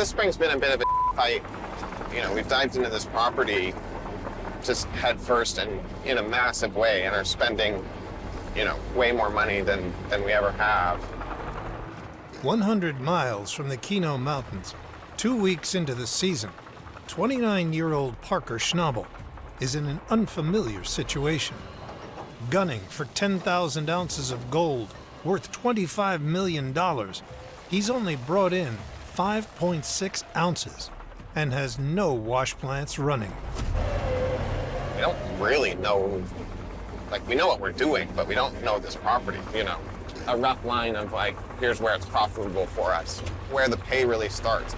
This spring's been a bit of a fight. You know, we've dived into this property just head first and in a massive way and are spending, you know, way more money than we ever have. 100 miles from the Keno Mountains, 2 weeks into the season, 29-year-old Parker Schnabel is in an unfamiliar situation. Gunning for 10,000 ounces of gold worth $25 million, he's only brought in 5.6 ounces and has no wash plants running. We don't really know, like, we know what we're doing, but we don't know this property, you know. A rough line of, like, here's where it's profitable for us, where the pay really starts.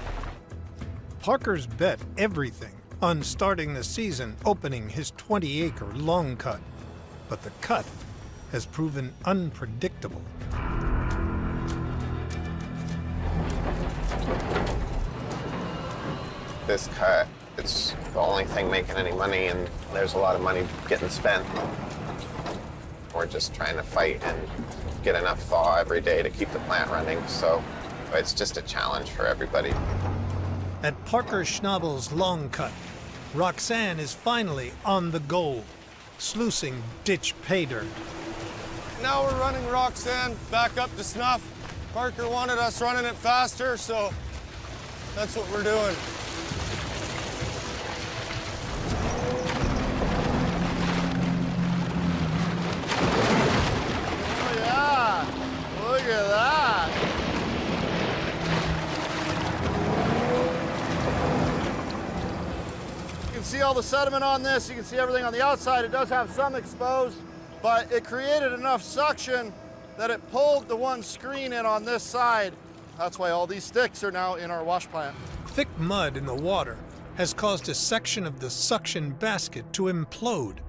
Parker's bet everything on starting the season opening his 20-acre long cut, but the cut has proven unpredictable. This cut, it's the only thing making any money, and there's a lot of money getting spent. We're just trying to fight and get enough thaw every day to keep the plant running, so it's just a challenge for everybody. At Parker Schnabel's long cut, Roxanne is finally on the goal, sluicing ditch pay dirt. Now we're running Roxanne back up to snuff. Parker wanted us running it faster, so that's what we're doing. Oh yeah, look at that. You can see all the sediment on this. You can see everything on the outside. It does have some exposed, but it created enough suction that it pulled the one screen in on this side. That's why all these sticks are now in our wash plant. Thick mud in the water has caused a section of the suction basket to implode.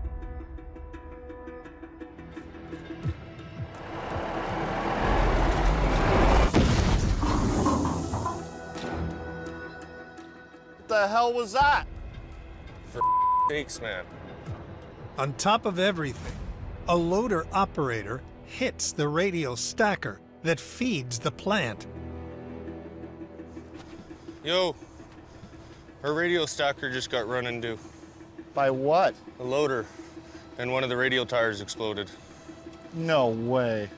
What the hell was that? For sakes, man. On top of everything, a loader operator hits the radial stacker that feeds the plant. Yo, our radio stacker just got run into. By what? A loader, and one of the radial tires exploded. No way.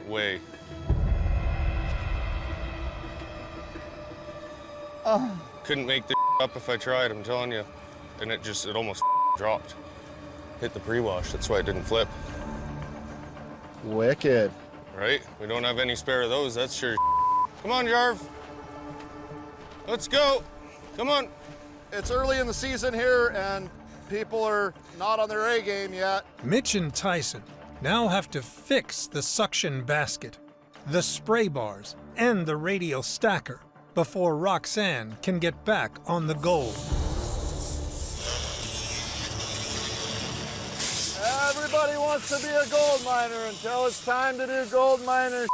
Way. Oh. Couldn't make the up if I tried, I'm telling you. And it almost dropped. Hit the pre-wash, that's why it didn't flip. Wicked. Right? We don't have any spare of those, that's sure. Come on, Jarv. Let's go. Come on. It's early in the season here, and people are not on their A game yet. Mitch and Tyson now have to fix the suction basket, the spray bars, and the radial stacker before Roxanne can get back on the goal. Everybody wants to be a gold miner until it's time to do gold miner.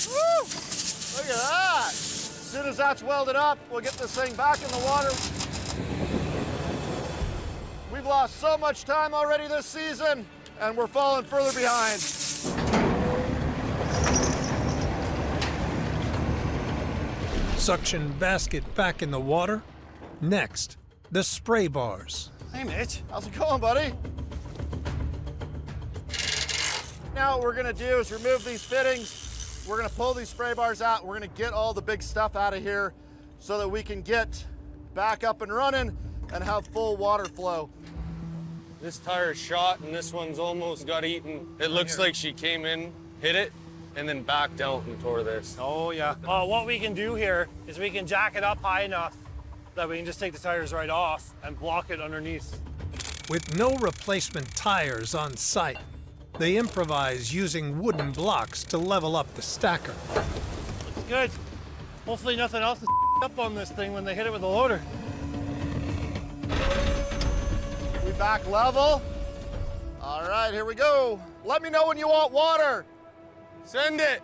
Woo! Look at that. As soon as that's welded up, we'll get this thing back in the water. We've lost so much time already this season, and we're falling further behind. Suction basket back in the water. Next, the spray bars. Hey, Mitch. How's it going, buddy? Now what we're gonna do is remove these fittings. We're gonna pull these spray bars out. We're gonna get all the big stuff out of here so that we can get back up and running and have full water flow. This tire's shot and this one's almost got eaten. It looks like she came in, hit it, and then backed out and tore this. Oh, yeah. What we can do here is we can jack it up high enough that we can just take the tires right off and block it underneath. With no replacement tires on site, they improvise using wooden blocks to level up the stacker. Looks good. Hopefully nothing else is up on this thing when they hit it with a loader. We back level. All right, here we go. Let me know when you want water. Send it.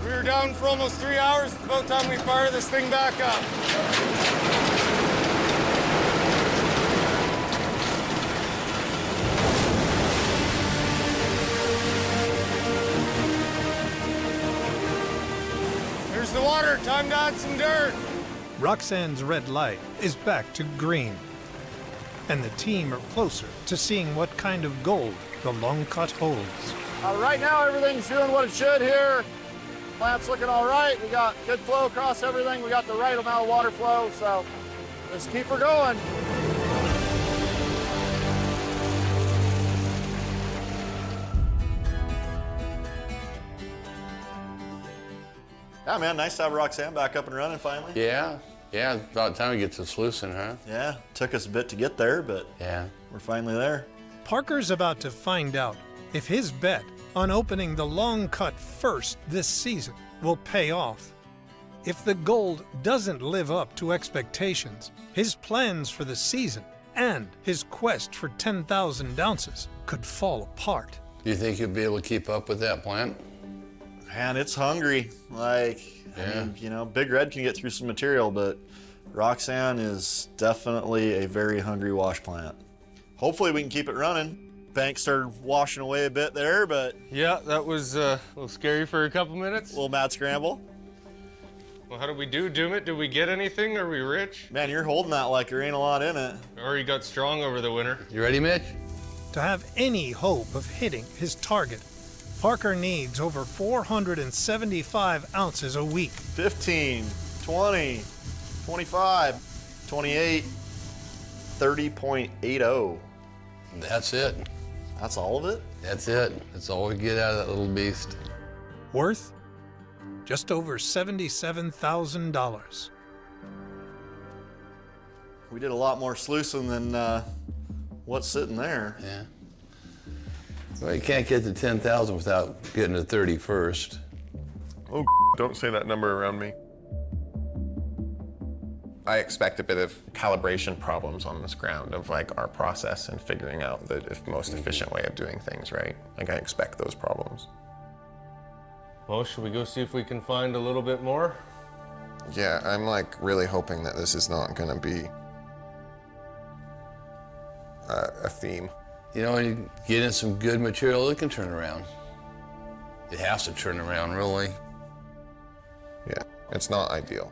We were down for almost 3 hours. It's about time we fire this thing back up. the water. Time to add some dirt. Roxanne's red light is back to green, and the team are closer to seeing what kind of gold the long cut holds. Right now, everything's doing what it should here. Plant's looking all right. We got good flow across everything. We got the right amount of water flow, so let's keep her going. Yeah, man, nice to have Roxanne back up and running finally. Yeah, about time we get to sluicing, huh? Yeah, took us a bit to get there, but Yeah. we're finally there. Parker's about to find out if his bet on opening the long cut first this season will pay off. If the gold doesn't live up to expectations, his plans for the season and his quest for 10,000 ounces could fall apart. Do you think you'll be able to keep up with that plant? Man, it's hungry. I mean, you know, Big Red can get through some material, but Roxanne is definitely a very hungry wash plant. Hopefully we can keep it running. Bank started washing away a bit there, but Yeah, that was a little scary for a couple minutes. a little mad scramble. Well, how did we do, Doomit? Did we get anything? Are we rich? Man, you're holding that like there ain't a lot in it. Or you got strong over the winter? You ready, Mitch? To have any hope of hitting his target, Parker needs over 475 ounces a week. 15, 20, 25, 28, 30.80. That's it. That's all of it? That's it. That's all we get out of that little beast. Worth just over $77,000. We did a lot more sluicing than what's sitting there. Yeah. Well, you can't get to 10,000 without getting to 30 first. Oh, don't say that number around me. I expect a bit of calibration problems on this ground of like our process and figuring out the most efficient way of doing things, right? Like I expect those problems. Well, should we go see if we can find a little bit more? Yeah, I'm like really hoping that this is not gonna be A theme. You know, when you get in some good material, it can turn around. It has to turn around, really. Yeah, it's not ideal.